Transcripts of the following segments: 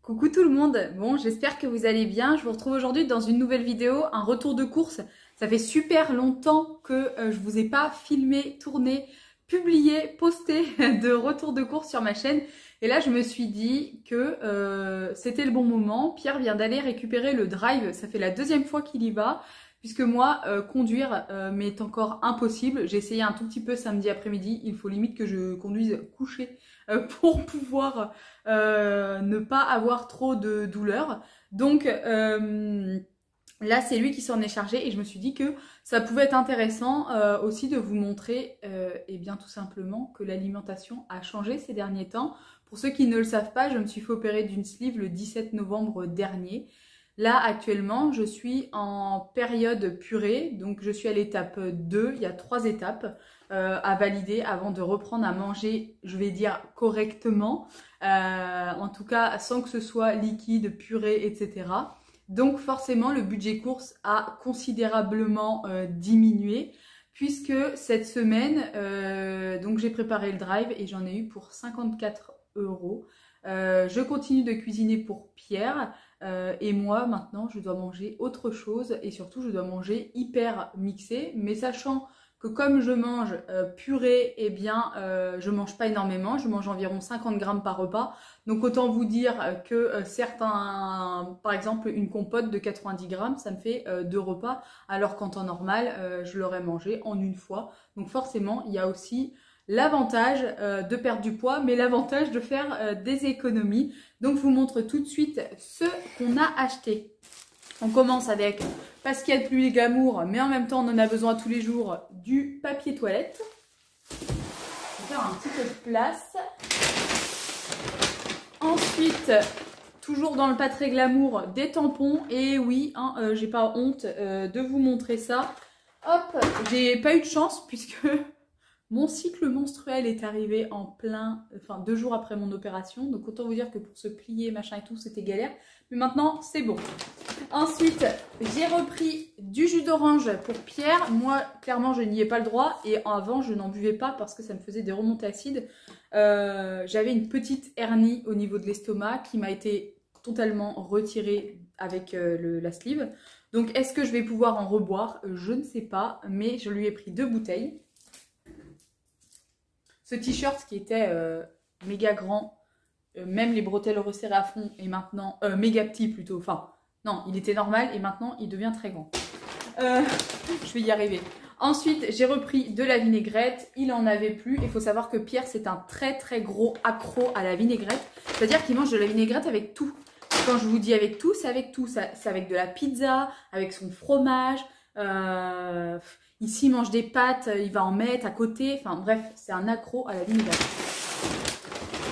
Coucou tout le monde, bon j'espère que vous allez bien, je vous retrouve aujourd'hui dans une nouvelle vidéo, un retour de course. Ça fait super longtemps que je vous ai pas filmé, tourné, publié, posté de retour de course sur ma chaîne. Et là je me suis dit que c'était le bon moment. Pierre vient d'aller récupérer le drive, ça fait la deuxième fois qu'il y va. Puisque moi, conduire m'est encore impossible. J'ai essayé un tout petit peu samedi après-midi. Il faut limite que je conduise couchée pour pouvoir ne pas avoir trop de douleur. Donc là, c'est lui qui s'en est chargé et je me suis dit que ça pouvait être intéressant aussi de vous montrer et bien tout simplement que l'alimentation a changé ces derniers temps. Pour ceux qui ne le savent pas, je me suis fait opérer d'une sleeve le 17 novembre dernier. Là, actuellement, je suis en période purée, donc je suis à l'étape 2, il y a 3 étapes à valider avant de reprendre à manger, je vais dire correctement, en tout cas sans que ce soit liquide, purée, etc. Donc forcément, le budget course a considérablement diminué, puisque cette semaine, donc j'ai préparé le drive et j'en ai eu pour 54 €. Je continue de cuisiner pour Pierre. Et moi, maintenant, je dois manger autre chose et surtout, je dois manger hyper mixé. Mais sachant que comme je mange purée, eh bien, je mange pas énormément. Je mange environ 50 grammes par repas. Donc, autant vous dire que certains, par exemple, une compote de 90 grammes, ça me fait 2 repas. Alors qu'en temps normal, je l'aurais mangé en une fois. Donc, forcément, il y a aussi l'avantage de perdre du poids, mais l'avantage de faire des économies. Donc, je vous montre tout de suite ce qu'on a acheté. On commence avec, parce qu'il y a de plus glamour, mais en même temps, on en a besoin tous les jours, du papier toilette. Je vais faire un petit peu de place. Ensuite, toujours dans le pas très glamour, des tampons. Et oui, hein, j'ai pas honte de vous montrer ça. Hop, j'ai pas eu de chance puisque mon cycle menstruel est arrivé en plein, 2 jours après mon opération. Donc autant vous dire que pour se plier, machin et tout, c'était galère. Mais maintenant, c'est bon. Ensuite, j'ai repris du jus d'orange pour Pierre. Moi, clairement, je n'y ai pas le droit. Et avant, je n'en buvais pas parce que ça me faisait des remontées acides. J'avais une petite hernie au niveau de l'estomac qui m'a été totalement retirée avec la sleeve. Donc, est-ce que je vais pouvoir en reboire? Je ne sais pas. Mais je lui ai pris 2 bouteilles. Ce t-shirt qui était méga grand, même les bretelles resserrées à fond, et maintenant, méga petit plutôt, enfin, non, il était normal et maintenant il devient très grand. Je vais y arriver. Ensuite, j'ai repris de la vinaigrette, il en avait plus. Il faut savoir que Pierre, c'est un très très gros accro à la vinaigrette. C'est-à-dire qu'il mange de la vinaigrette avec tout. Quand je vous dis avec tout, c'est avec tout. C'est avec de la pizza, avec son fromage. Ici, il mange des pâtes, il va en mettre à côté. Enfin bref, c'est un accro à la vinaigrette.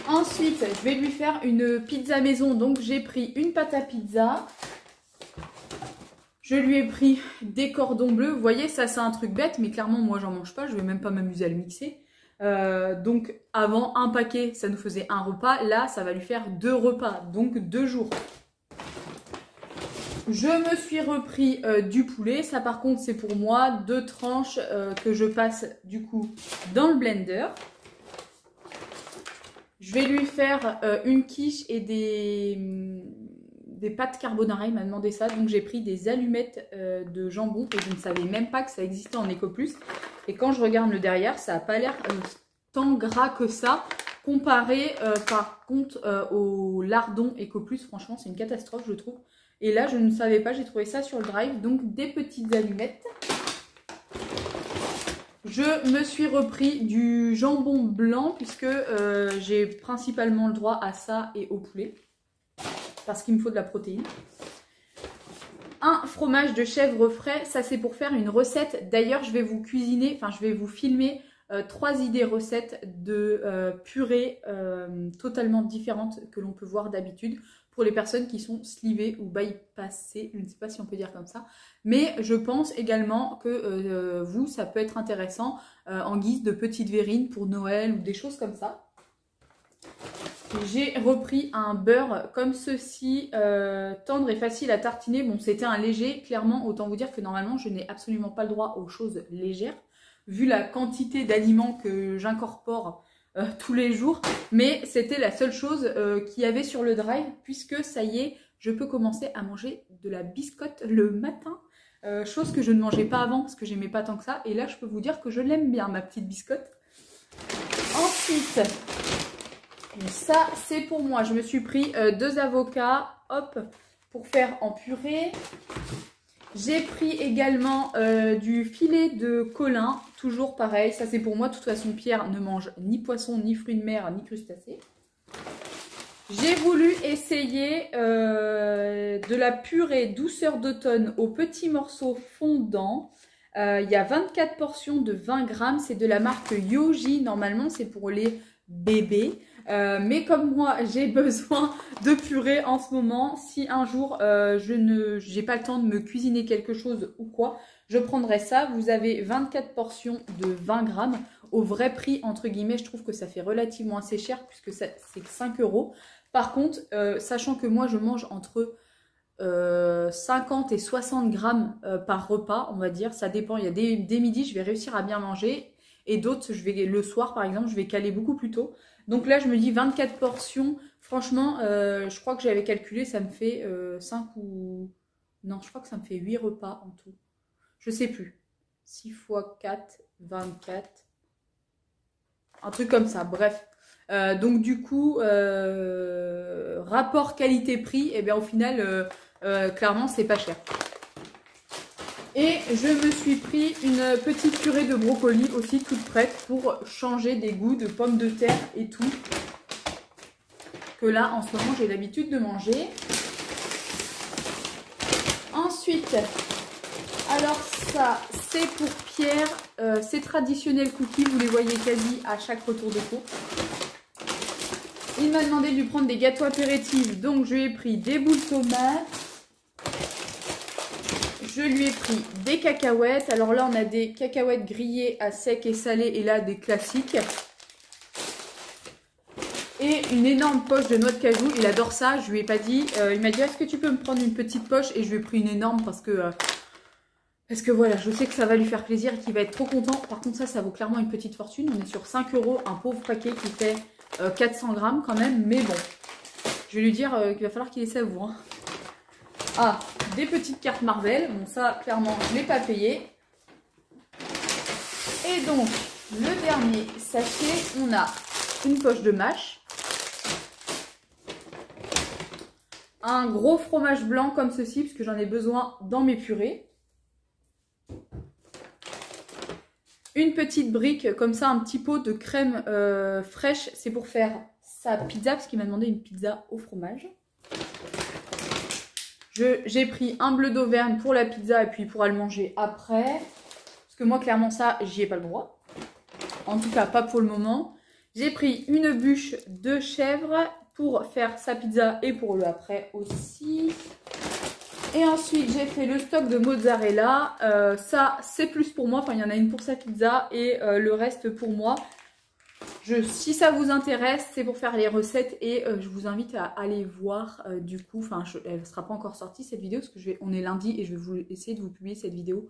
Ensuite, je vais lui faire une pizza maison. Donc, j'ai pris une pâte à pizza. Je lui ai pris des cordons bleus. Vous voyez, ça, c'est un truc bête. Mais clairement, moi, j'en mange pas. Je vais même pas m'amuser à le mixer. Donc, avant, un paquet, ça nous faisait un repas. Là, ça va lui faire 2 repas. Donc, 2 jours. Je me suis repris du poulet. Ça, par contre, c'est pour moi. 2 tranches que je passe, du coup, dans le blender. Je vais lui faire une quiche et des pâtes carbonara. Il m'a demandé ça. Donc, j'ai pris des allumettes de jambon. Et je ne savais même pas que ça existait en Ecoplus. Et quand je regarde le derrière, ça n'a pas l'air tant gras que ça. Comparé, par contre, au lardon Ecoplus. Franchement, c'est une catastrophe, je trouve. Et là, je ne savais pas, j'ai trouvé ça sur le drive. Donc, des petites allumettes. Je me suis repris du jambon blanc puisque j'ai principalement le droit à ça et au poulet. Parce qu'il me faut de la protéine. Un fromage de chèvre frais, ça c'est pour faire une recette. D'ailleurs, je vais vous cuisiner, je vais vous filmer 3 idées recettes de purée totalement différentes que l'on peut voir d'habitude. Pour les personnes qui sont slivées ou bypassées, je ne sais pas si on peut dire comme ça. Mais je pense également que vous, ça peut être intéressant en guise de petite verrine pour Noël ou des choses comme ça. J'ai repris un beurre comme ceci, tendre et facile à tartiner. Bon, c'était un léger, clairement, autant vous dire que normalement, je n'ai absolument pas le droit aux choses légères. Vu la quantité d'aliments que j'incorpore tous les jours. Mais c'était la seule chose qu'il y avait sur le drive, puisque ça y est, je peux commencer à manger de la biscotte le matin. Chose que je ne mangeais pas avant parce que j'aimais pas tant que ça. Et là, je peux vous dire que je l'aime bien, ma petite biscotte. Ensuite, ça, c'est pour moi. Je me suis pris 2 avocats, hop, pour faire en purée. J'ai pris également du filet de colin, toujours pareil. Ça, c'est pour moi. De toute façon, Pierre ne mange ni poisson, ni fruits de mer, ni crustacés. J'ai voulu essayer de la purée douceur d'automne aux petits morceaux fondants. Il y a 24 portions de 20 grammes. C'est de la marque Yogi. Normalement, c'est pour les bébés. Mais comme moi, j'ai besoin de purée en ce moment. Si un jour, je n'ai pas le temps de me cuisiner quelque chose ou quoi, je prendrai ça. Vous avez 24 portions de 20 grammes. Au vrai prix, entre guillemets, je trouve que ça fait relativement assez cher puisque c'est 5 €. Par contre, sachant que moi, je mange entre 50 et 60 grammes par repas, on va dire. Ça dépend. Il y a des midis, je vais réussir à bien manger. Et d'autres, le soir, par exemple, je vais caler beaucoup plus tôt. Donc là, je me dis 24 portions. Franchement, je crois que j'avais calculé, ça me fait 5 ou... Non, je crois que ça me fait 8 repas en tout. Je sais plus. 6 fois 4, 24. Un truc comme ça, bref. Donc du coup, rapport qualité-prix, et bien au final, clairement, c'est pas cher. Et je me suis pris une petite purée de brocoli aussi toute prête pour changer des goûts de pommes de terre et tout. Que là, en ce moment, j'ai l'habitude de manger. Ensuite, alors ça, c'est pour Pierre. C'est traditionnel cookies, vous les voyez quasi à chaque retour de course. Il m'a demandé de lui prendre des gâteaux apéritifs, donc je lui ai pris des boules tomates. Je lui ai pris des cacahuètes. Alors là, on a des cacahuètes grillées à sec et salé et là, des classiques. Et une énorme poche de noix de cajou. Il adore ça, je lui ai pas dit. Il m'a dit, est-ce que tu peux me prendre une petite poche? Et je lui ai pris une énorme parce que voilà, je sais que ça va lui faire plaisir et qu'il va être trop content. Par contre, ça vaut clairement une petite fortune. On est sur 5 €, un pauvre paquet qui fait 400 grammes quand même. Mais bon, je vais lui dire qu'il va falloir qu'il les savoure. Hein. Ah, des petites cartes Marvel. Bon, ça, clairement, je ne l'ai pas payé. Et donc, le dernier sachet, on a une poche de mâche. Un gros fromage blanc comme ceci, parce que j'en ai besoin dans mes purées. Une petite brique, comme ça, un petit pot de crème fraîche. C'est pour faire sa pizza, parce qu'il m'a demandé une pizza au fromage. J'ai pris un bleu d'Auvergne pour la pizza et puis il pourra le manger après. Parce que moi, clairement, ça, j'y ai pas le droit. En tout cas, pas pour le moment. J'ai pris une bûche de chèvre pour faire sa pizza et pour le après aussi. Et ensuite, j'ai fait le stock de mozzarella. Ça, c'est plus pour moi. Enfin, il y en a une pour sa pizza et le reste pour moi. Si ça vous intéresse, c'est pour faire les recettes et je vous invite à aller voir du coup. Enfin, elle ne sera pas encore sortie cette vidéo parce que on est lundi et je vais essayer de vous publier cette vidéo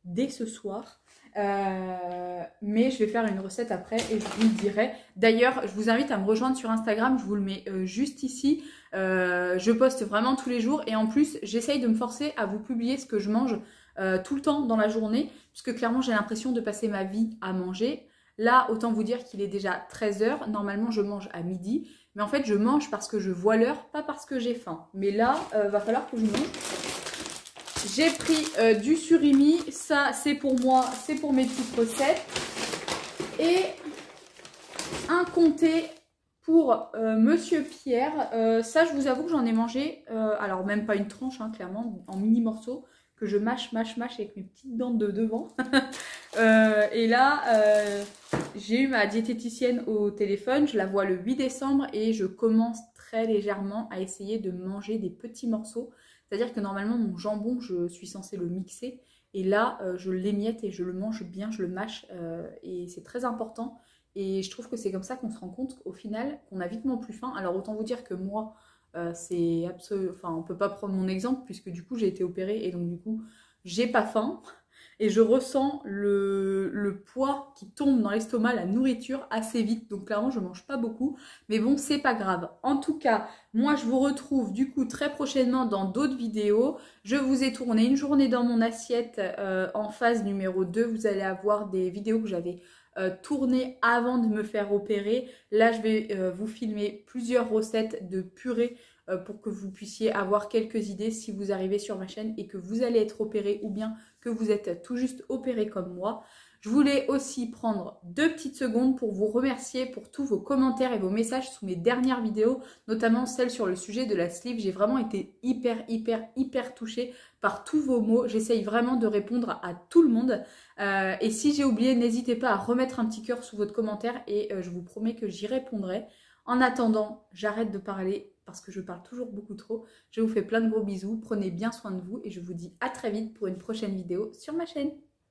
dès ce soir. Mais je vais faire une recette après et je vous le dirai. D'ailleurs, je vous invite à me rejoindre sur Instagram. Je vous le mets juste ici. Je poste vraiment tous les jours et en plus, j'essaye de me forcer à vous publier ce que je mange tout le temps dans la journée puisque clairement, j'ai l'impression de passer ma vie à manger. Là, autant vous dire qu'il est déjà 13 h. Normalement, je mange à midi. Mais en fait, je mange parce que je vois l'heure, pas parce que j'ai faim. Mais là, va falloir que je mange. J'ai pris du surimi. Ça, c'est pour moi, c'est pour mes petites recettes. Et un comté pour Monsieur Pierre. Ça, je vous avoue que j'en ai mangé. Alors, même pas une tranche, hein, clairement, en mini morceaux. Que je mâche avec mes petites dents de devant. Et là, j'ai eu ma diététicienne au téléphone. Je la vois le 8 décembre et je commence très légèrement à essayer de manger des petits morceaux. C'est-à-dire que normalement, mon jambon, je suis censée le mixer. Et là, je l'émiette et je le mange bien, je le mâche. Et c'est très important. Et je trouve que c'est comme ça qu'on se rend compte qu'au final, qu'on a vitement plus faim. Alors, autant vous dire que moi... c'est absolument, enfin, on peut pas prendre mon exemple puisque du coup j'ai été opérée et donc du coup j'ai pas faim et je ressens le poids qui tombe dans l'estomac, la nourriture assez vite. Donc clairement je mange pas beaucoup, mais bon c'est pas grave. En tout cas, moi je vous retrouve du coup très prochainement dans d'autres vidéos. Je vous ai tourné une journée dans mon assiette en phase numéro 2. Vous allez avoir des vidéos que j'avais tournées avant de me faire opérer. Là je vais vous filmer plusieurs recettes de purée pour que vous puissiez avoir quelques idées si vous arrivez sur ma chaîne et que vous allez être opéré ou bien que vous êtes tout juste opéré comme moi. Je voulais aussi prendre 2 petites secondes pour vous remercier pour tous vos commentaires et vos messages sous mes dernières vidéos, notamment celle sur le sujet de la sleeve. J'ai vraiment été hyper touchée par tous vos mots. J'essaye vraiment de répondre à tout le monde. Et si j'ai oublié, n'hésitez pas à remettre un petit cœur sous votre commentaire et je vous promets que j'y répondrai. En attendant, j'arrête de parler parce que je parle toujours beaucoup trop. Je vous fais plein de gros bisous, prenez bien soin de vous et je vous dis à très vite pour une prochaine vidéo sur ma chaîne.